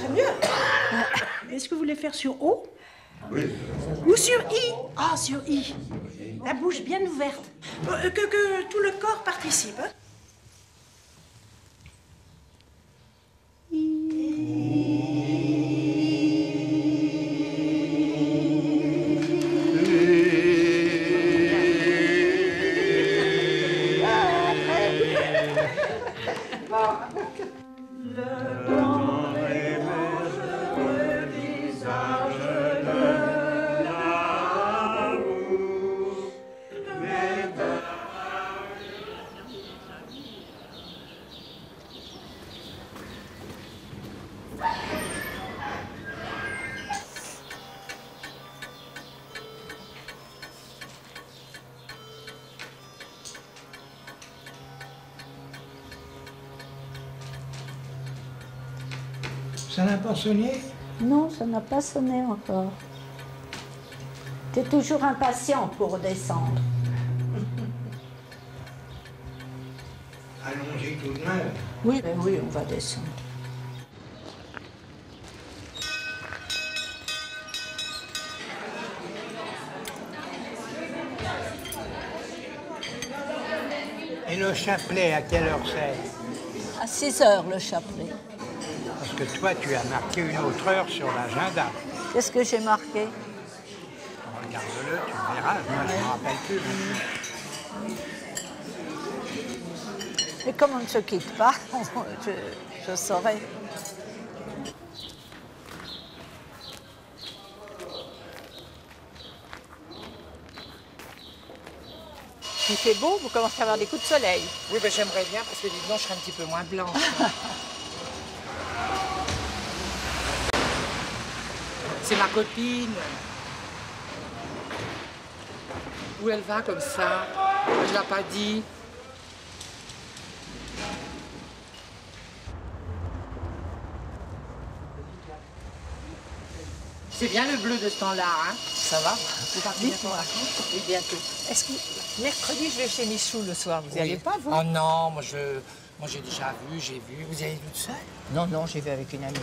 mieux. Est-ce que vous voulez faire sur O? Oui. Ou sur I? Ah, sur I. La bouche bien ouverte. Que tout le corps participe. Hein? Ça n'a pas sonné? Non, ça n'a pas sonné encore. Tu es toujours impatient pour redescendre. Allons-y tout de même. Oui, mais oui, on va descendre. Et le chapelet, à quelle heure c'est? À 6 heures, le chapelet. Parce que toi, tu as marqué une autre heure sur l'agenda. Qu'est-ce que j'ai marqué? Regarde-le, tu verras. Moi, je ne me rappelle plus. Et comme on ne se quitte pas, je saurai. Il fait beau, vous commencez à avoir des coups de soleil. Oui, ben, j'aimerais bien parce que les blancs, je serais un petit peu moins blanche. C'est ma copine. Où elle va comme ça? Je ne l'ai pas dit. C'est bien le bleu de ce temps-là, hein? Ça va? Vous partez bientôt en vacances? Oui, bientôt. Est-ce que mercredi, je vais chez Michou le soir. Vous n'y allez pas, vous? Oh non, moi j'ai déjà vu, j'ai vu. Vous y allez toute seule? Non, non, j'y vais avec une amie.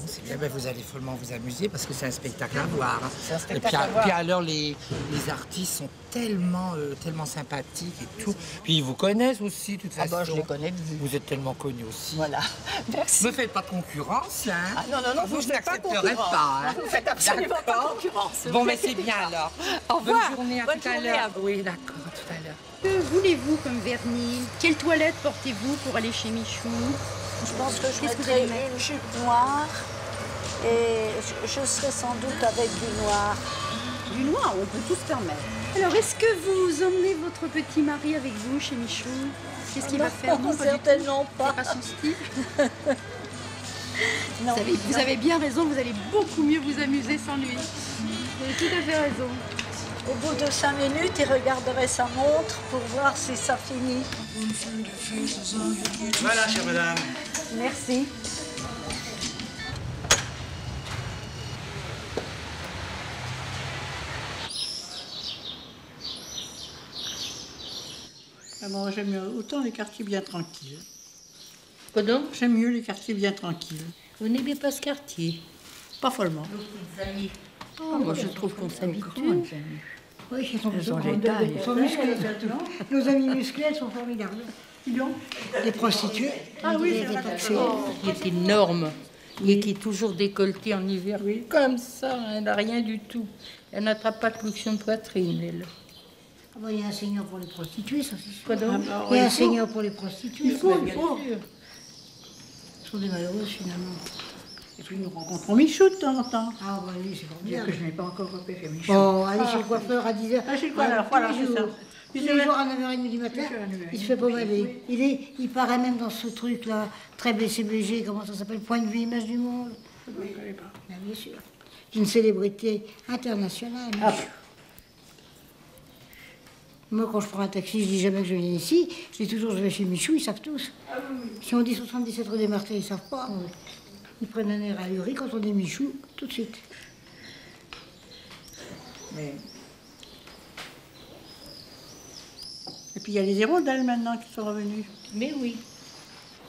C'est bien, ben vous allez follement vous amuser parce que c'est un spectacle à voir. C'est un Et spectacle puis, à voir. puis alors, les artistes sont tellement sympathiques et tout. Puis ils vous connaissent aussi, de toute Ah façon. bah, je les connais de vue. Vous êtes tellement connus aussi. Voilà. Merci. Ne me faites pas de concurrence, hein. Ah non, non, non, vous ne faites pas n'accepterez concurrence. pas. Hein. Non, vous faites absolument pas D'accord. concurrence. Bon, mais c'est bien alors. Au revoir. Bonne journée, à Bonne tout à journée l'heure. à vous. Oui, d'accord, à tout à l'heure. Que voulez-vous comme vernis? Quelle toilette portez-vous pour aller chez Michou? Je pense que je Qu'est-ce que vous mettrai allez mettre? une jupe noire et je serai sans doute avec du noir. Du noir, on peut tout se permettre. Alors, est-ce que vous emmenez votre petit mari avec vous chez Michou? Qu'est-ce qu'il va faire? Non, pas du tout. Certainement pas. C'est pas son style. Non. Vous avez bien raison, vous allez beaucoup mieux vous amuser sans lui. Vous avez tout à fait raison. Au bout de 5 minutes, il regarderait sa montre pour voir si ça finit. Voilà, chère madame. Merci. Moi, j'aime mieux autant les quartiers bien tranquilles. Pardon? J'aime mieux les quartiers bien tranquilles. Vous n'aimez pas ce quartier? Pas follement. Oh, moi je trouve qu'on s'habitue. Oui, ils sont musclés, Nos amis musclés, elles sont formidables. Les prostituées. Ah oui, qui est énorme et qui est toujours décolletée en hiver. Oui. Comme ça, elle n'a rien du tout. Elle n'attrape pas de flexion de poitrine, elle. Il y a un seigneur pour les prostituées, ça c'est sûr. Pardon? Il y a un seigneur pour les prostituées. Il faut, bien sûr. Ce sont des malheureuses finalement. Et puis nous rencontrons Michou de temps en temps. Ah bah oui, c'est formidable. Que je n'ai pas encore repéré Michel. Bon, allez chez le coiffeur à 10h. Ah, chez le coiffeur, voilà, tous les c'est ça. jours. Tous les jours à 9h30 du matin, il se fait pommader. Il paraît même dans ce truc-là, très BCBG, comment ça s'appelle, Point de vue, image du monde. Je ne connais pas. Bien sûr. Une célébrité internationale. Ah. Moi, quand je prends un taxi, je dis jamais que je viens ici. Je dis toujours je vais chez Michou, ils savent tous. Si on dit 77 rue des Martyrs, ils ne savent pas. Ils prennent un air ahuri quand on dit Michou, tout de suite. Mais... Et puis il y a les hirondelles maintenant qui sont revenus. Mais oui.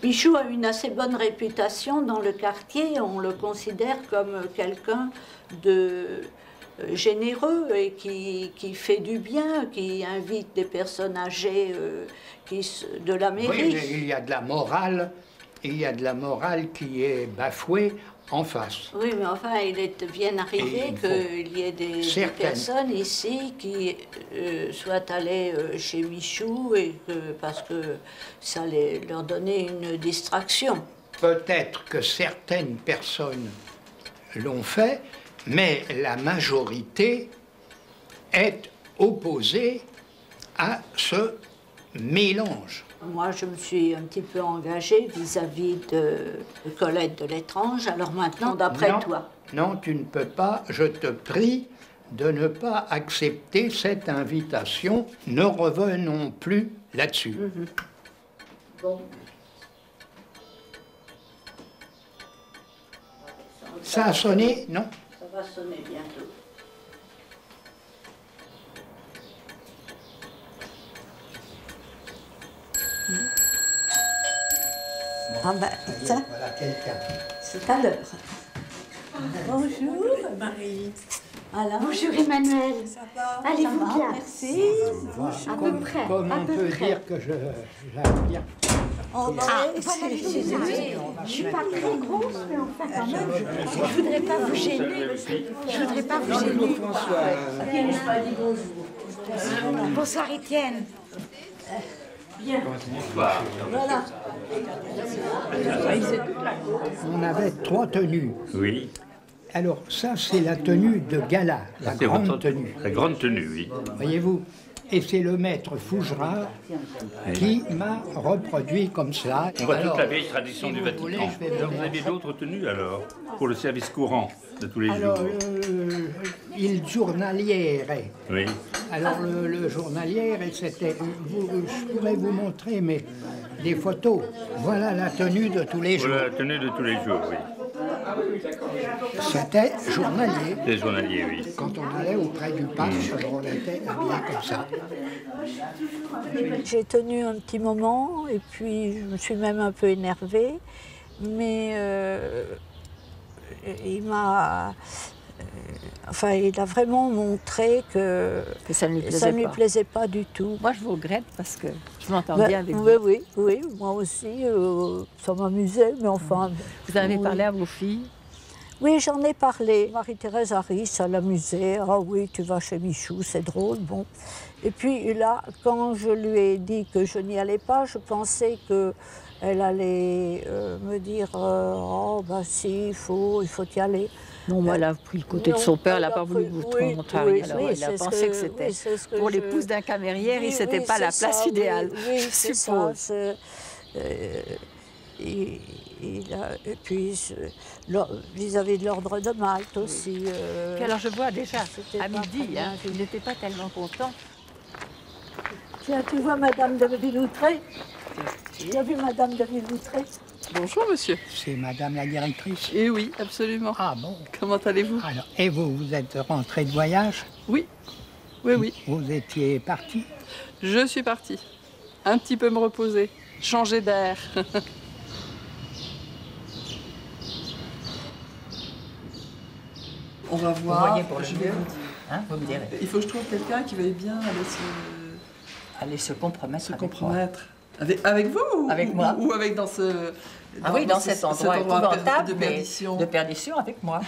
Michou a une assez bonne réputation dans le quartier. On le considère comme quelqu'un de généreux et qui fait du bien, qui invite des personnes âgées de la mairie. Oui, mais il y a de la morale, il y a de la morale qui est bafouée en face. Oui, mais enfin, il est bien arrivé qu'il y ait des personnes ici qui soient allées chez Michou et parce que ça leur donnait une distraction. Peut-être que certaines personnes l'ont fait, mais la majorité est opposée à ce mélange. Moi, je me suis un petit peu engagée vis-à-vis de Colette de l'Étrange. Alors maintenant, d'après toi. Non, tu ne peux pas. Je te prie de ne pas accepter cette invitation. Ne revenons plus là-dessus. Bon. Ça a sonné, non? Ça va sonner bientôt. Ah ben, ça, voilà quelqu'un. c'est à l'heure. Bonjour, Marie. Alors, Bonjour Emmanuel. Ça va? Allez-vous bien? merci. À peu près. Comme à on peu peut près. dire que j'aime bien. Oh, bah, Voilà, excusez-moi. Je suis pas très grosse, mais enfin quand même, je voudrais pas vous gêner. Je voudrais pas vous gêner. Bonsoir Étienne. Bien. Voilà. On avait 3 tenues. Oui. Alors ça, c'est la tenue de gala, la C'est grande votre- tenue. La grande tenue, oui. Voyez-vous? Et c'est le maître Fougerat qui m'a reproduit comme cela. On voit Alors, toute la vieille tradition si du vous Vatican. voulez, je vais Vous aviez d'autres tenues alors, pour le service courant de tous les Alors, jours? il journalière. Oui. Alors le journalière, c'était, je pourrais vous montrer, mais des photos. Voilà la tenue de tous les jours. Voilà la tenue de tous les jours, oui. C'était journalier. Les journaliers, oui. Quand on allait auprès du pape, on était habillé comme ça. J'ai tenu un petit moment et puis je me suis même un peu énervée, mais il m'a... enfin, il a vraiment montré que ça ne lui plaisait pas du tout. Moi, je vous regrette parce que je m'entends Ben, bien avec oui, vous. oui, moi aussi, ça m'amusait, mais enfin... Vous en avez oui. parlé à vos filles? Oui, j'en ai parlé. Marie-Thérèse Harry, ça l'amusait. Ah oui, tu vas chez Michou, c'est drôle, bon. Et puis là, quand je lui ai dit que je n'y allais pas, je pensais qu'elle allait me dire oh, ben si, il faut y aller. Non, mais elle a pris le côté de son père, elle n'a pas voulu vous oui, contrarier. oui, Alors, oui, elle a c'est ce pensé que que- c'était oui, c'est ce que pour je- l'épouse d'un camérière, Oui, c'était oui, pas la c'est place ça, idéale, oui, je c'est suppose. ça, et puis vis-à-vis de l'ordre de Malte aussi. Puis alors je vois déjà, c'était à pas midi, très hein, bien. il n'était pas tellement content. Tiens, tu vois Madame de Villoutré? Tu as vu Madame de Villoutré? Bonjour monsieur. C'est madame la directrice. Eh oui, absolument. Ah bon? Comment allez-vous? Alors, et vous êtes rentré de voyage? Oui, oui, oui. Vous étiez parti? Je suis partie. Un petit peu me reposer, changer d'air. On va voir. Vous voyez pour le je vais mieux, vous dire. hein, vous me direz. Il faut que je trouve quelqu'un qui veuille bien Allez se compromettre. se avec moi. compromettre. Avec vous ou, Avec moi. Ou avec dans ce... Ah oui, dans cet endroit épouvantable, de mais perdition. de perdition avec moi.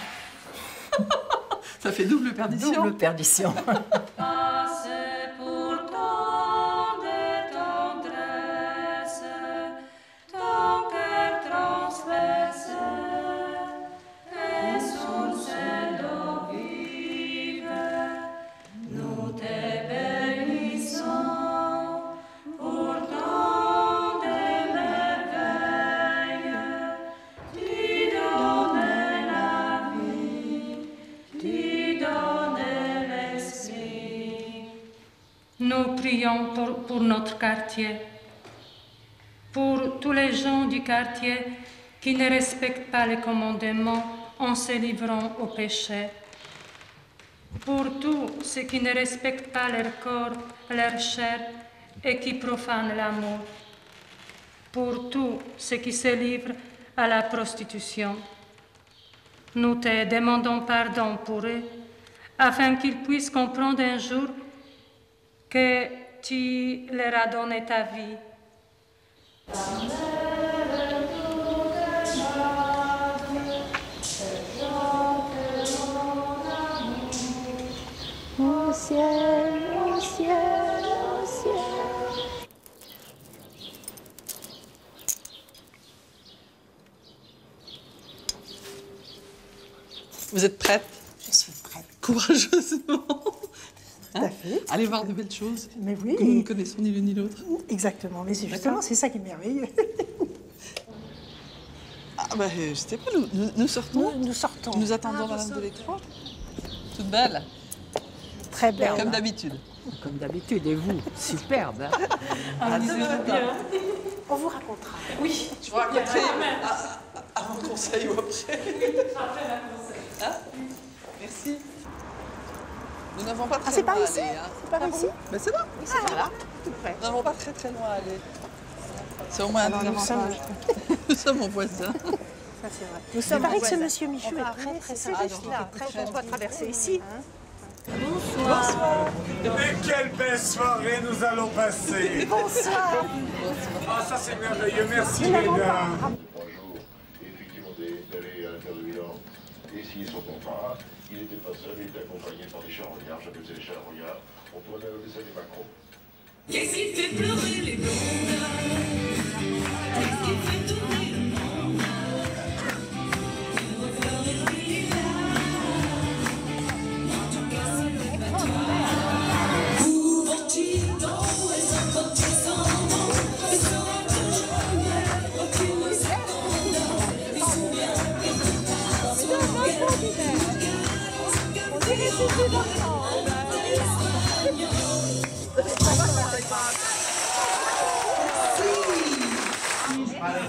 Ça fait double perdition. Double perdition. Nous prions pour notre quartier, pour tous les gens du quartier qui ne respectent pas les commandements en se livrant au péché, pour tous ceux qui ne respectent pas leur corps, leur chair et qui profanent l'amour, pour tous ceux qui se livrent à la prostitution. Nous te demandons pardon pour eux, afin qu'ils puissent comprendre un jour que tu leur as donné ta vie. Au ciel, au ciel, au ciel. Vous êtes prête? Je suis prête. Courageusement. Tout à fait. Allez voir de belles choses. Mais oui. Que nous ne connaissons ni l'une ni l'autre. Exactement. Mais c'est justement, c'est ça qui est merveilleux. Ah bah, je sais pas, nous sortons. Nous sortons. Nous attendons Madame de l'Écran. Toute belle. Très belle. Comme d'habitude. Comme d'habitude, et vous, superbe. Hein. À demain. On vous racontera. Oui, je vous raconterai avant le conseil ou après. Après la conseil. Hein? Merci. Nous n'avons pas très c'est loin par à ici? aller. Hein. C'est par ici? Ben c'est bon. Oui, c'est là, tout près. Nous n'avons pas très loin à aller. C'est au moins un avantage. Nous sommes en voisins. Ça, c'est vrai. Il paraît que ce monsieur Michou est très sympa. On doit traverser ici. Bonsoir. Mais quelle belle soirée nous allons passer. Bonsoir. Ah, ça c'est merveilleux, merci les dames. Effectivement, d'aller intervenir et signer son contrat. Il n'était pas seul, il était accompagné par des charognards, j'appelle ça les charognards. On pourrait même appeler ça des macros. Qu'est-ce qui fait pleurer les blondes? Qu'est-ce qui fait tourner le monde? Qui refleurit l'hiver? En tout cas, c'est le bateau. Où vont-ils donc? Elles sont quand ils s'en vont. Ils seront toujours là, aucune seconde. Ils sont bien, ils sont bien.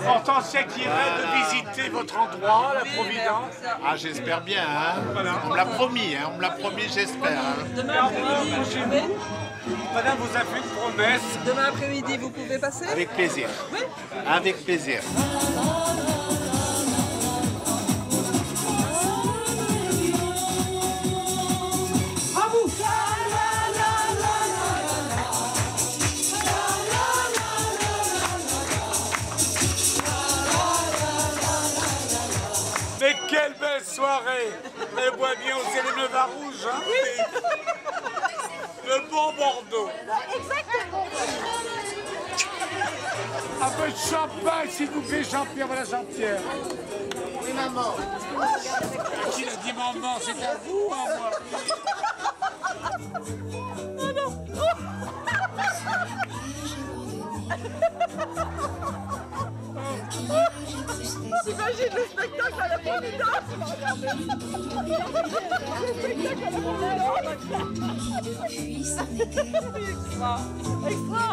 Hortensia qui rêve de visiter votre endroit, la Providence. Ah, j'espère bien, hein. On me l'a promis, hein. On me l'a promis, j'espère. Hein. Demain après-midi, vous pouvez? Madame vous a fait une promesse. Demain après-midi, vous pouvez passer? Avec plaisir. Oui. Avec plaisir. À vous. Mais quelle belle soirée. Elle boit bien aussi les nevins rouges, hein. Le bon Bordeaux. Exactement. Un peu de champagne, s'il vous plaît, Jean-Pierre. Voilà Jean-Pierre. Oui, maman. Qui a dit maman? C'est à vous, à moi. Oh non. T'imagines le spectacle à la Providence? Le spectacle à la Providence. Extra. Extra.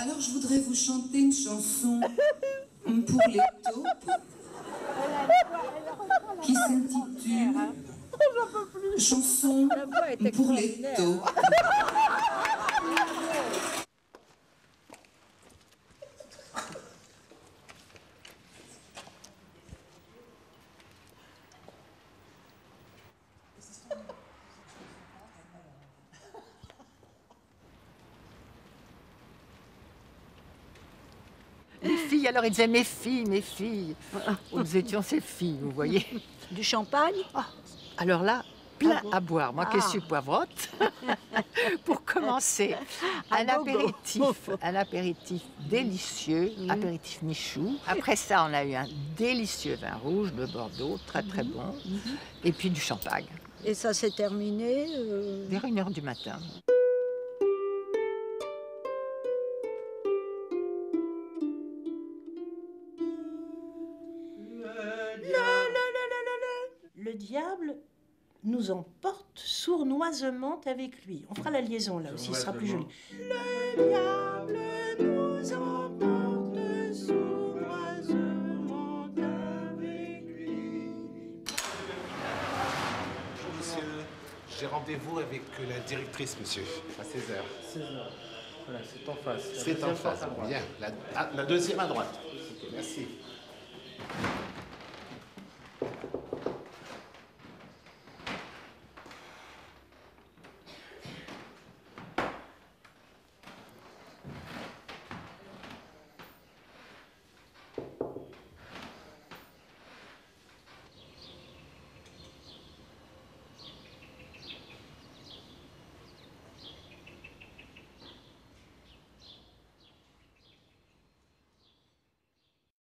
Alors je voudrais vous chanter une chanson pour les taupes qui s'intitule Chanson pour les taupes. Les filles, alors ils disaient mes filles, mes filles. Nous étions ces filles, vous voyez. Du champagne? Alors là, plein à boire. Moi qui suis poivrotte. Pour commencer, un apéritif délicieux, apéritif Michou. Après ça, on a eu un délicieux vin rouge de Bordeaux, très très bon. Et puis du champagne. Et ça s'est terminé vers 1h du matin. Le diable nous emporte sournoisement avec lui. On fera la liaison là aussi, ce sera plus joli. Le diable nous emporte sournoisement avec lui. Bonjour monsieur, j'ai rendez-vous avec la directrice monsieur, à 16h. 16h. Voilà, c'est en face. La C'est en deuxième face. à droite. Bien. La deuxième à droite. Ok, merci.